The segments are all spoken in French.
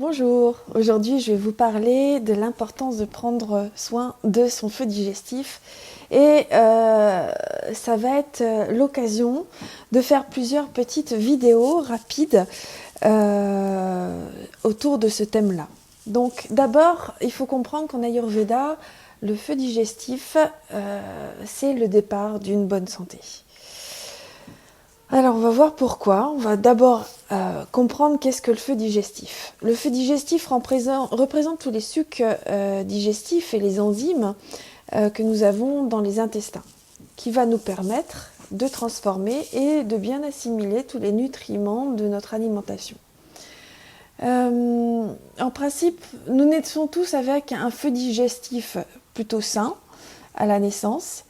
Bonjour, aujourd'hui je vais vous parler de l'importance de prendre soin de son feu digestif et ça va être l'occasion de faire plusieurs petites vidéos rapides autour de ce thème-là. Donc d'abord, il faut comprendre qu'en Ayurveda, le feu digestif, c'est le départ d'une bonne santé. Alors on va voir pourquoi. On va d'abord comprendre qu'est-ce que le feu digestif. Le feu digestif représente tous les sucs digestifs et les enzymes que nous avons dans les intestins, qui va nous permettre de transformer et de bien assimiler tous les nutriments de notre alimentation. En principe, nous naissons tous avec un feu digestif plutôt sain à la naissance.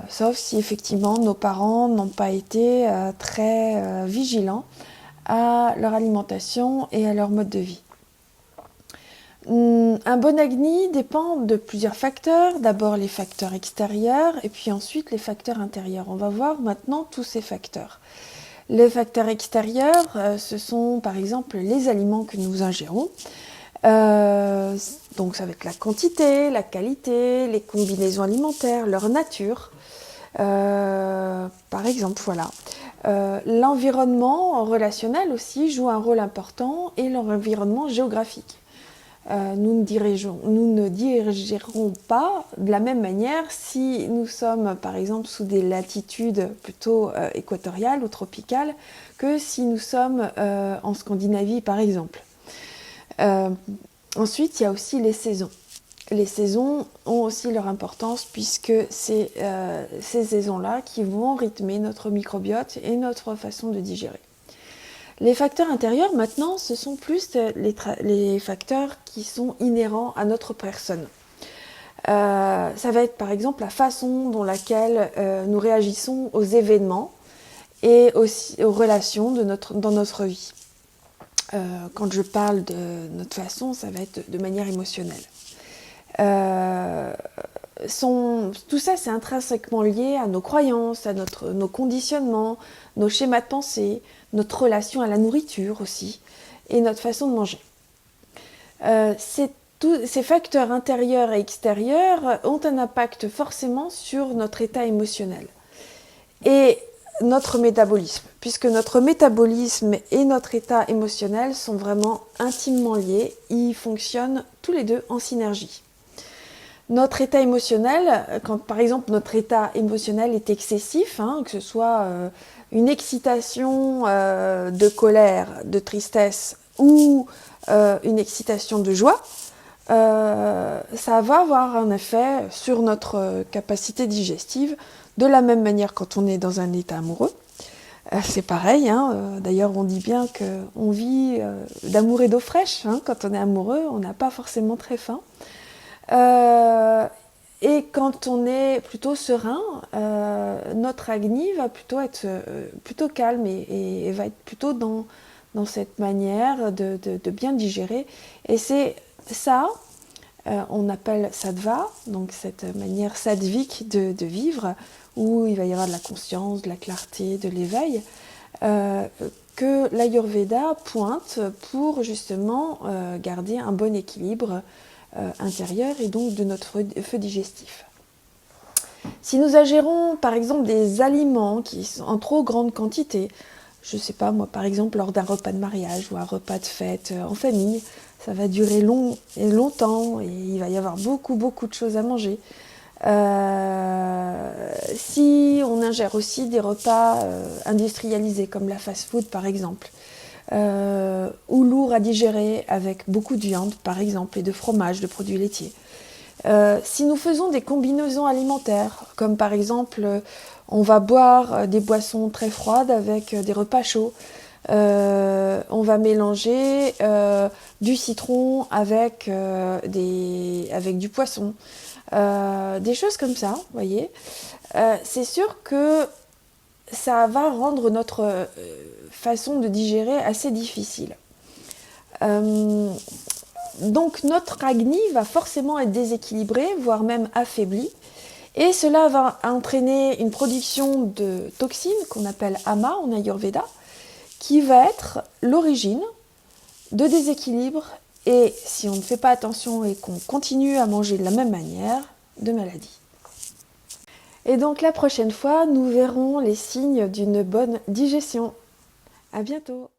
Sauf si effectivement nos parents n'ont pas été très vigilants à leur alimentation et à leur mode de vie. Un bon Agni dépend de plusieurs facteurs, d'abord les facteurs extérieurs et puis ensuite les facteurs intérieurs. On va voir maintenant tous ces facteurs. Les facteurs extérieurs, ce sont par exemple les aliments que nous ingérons. Donc ça va être la quantité, la qualité, les combinaisons alimentaires, leur nature, par exemple, voilà. L'environnement relationnel aussi joue un rôle important et l'environnement géographique. Nous ne dirigerons pas de la même manière si nous sommes par exemple sous des latitudes plutôt équatoriales ou tropicales que si nous sommes en Scandinavie par exemple. Ensuite, il y a aussi les saisons. Les saisons ont aussi leur importance puisque c'est ces saisons-là qui vont rythmer notre microbiote et notre façon de digérer. Les facteurs intérieurs, maintenant, ce sont plus les facteurs qui sont inhérents à notre personne. Ça va être par exemple la façon dont laquelle nous réagissons aux événements et aussi aux relations dans notre vie. Quand je parle de notre façon, ça va être de manière émotionnelle. Tout ça, c'est intrinsèquement lié à nos croyances, à nos conditionnements, nos schémas de pensée, notre relation à la nourriture aussi, et notre façon de manger. Ces facteurs intérieurs et extérieurs ont un impact forcément sur notre état émotionnel et notre métabolisme, puisque notre métabolisme et notre état émotionnel sont vraiment intimement liés, ils fonctionnent tous les deux en synergie. Notre état émotionnel, quand par exemple notre état émotionnel est excessif, que ce soit une excitation de colère, de tristesse ou une excitation de joie, ça va avoir un effet sur notre capacité digestive. De la même manière quand on est dans un état amoureux, c'est pareil. D'ailleurs, on dit bien qu'on vit d'amour et d'eau fraîche. Quand on est amoureux, on n'a pas forcément très faim. Et quand on est plutôt serein, notre Agni va plutôt être plutôt calme et va être plutôt dans cette manière de bien digérer. Et c'est ça, on appelle sattva, donc cette manière sattvique de vivre, où il va y avoir de la conscience, de la clarté, de l'éveil, que l'Ayurveda pointe pour justement garder un bon équilibre intérieur et donc de notre feu digestif. Si nous ingérons par exemple des aliments qui sont en trop grande quantité, je ne sais pas moi par exemple lors d'un repas de mariage ou un repas de fête en famille, ça va durer longtemps et il va y avoir beaucoup de choses à manger. Si on ingère aussi des repas industrialisés comme la fast-food par exemple, ou lourds à digérer avec beaucoup de viande par exemple et de fromage, de produits laitiers. Si nous faisons des combinaisons alimentaires, comme par exemple on va boire des boissons très froides avec des repas chauds, on va mélanger du citron avec du poisson, des choses comme ça, vous voyez. C'est sûr que ça va rendre notre façon de digérer assez difficile. Donc notre Agni va forcément être déséquilibré, voire même affaibli, et cela va entraîner une production de toxines qu'on appelle Ama en Ayurveda, qui va être l'origine de déséquilibre et, si on ne fait pas attention et qu'on continue à manger de la même manière, de maladie. Et donc la prochaine fois, nous verrons les signes d'une bonne digestion. À bientôt!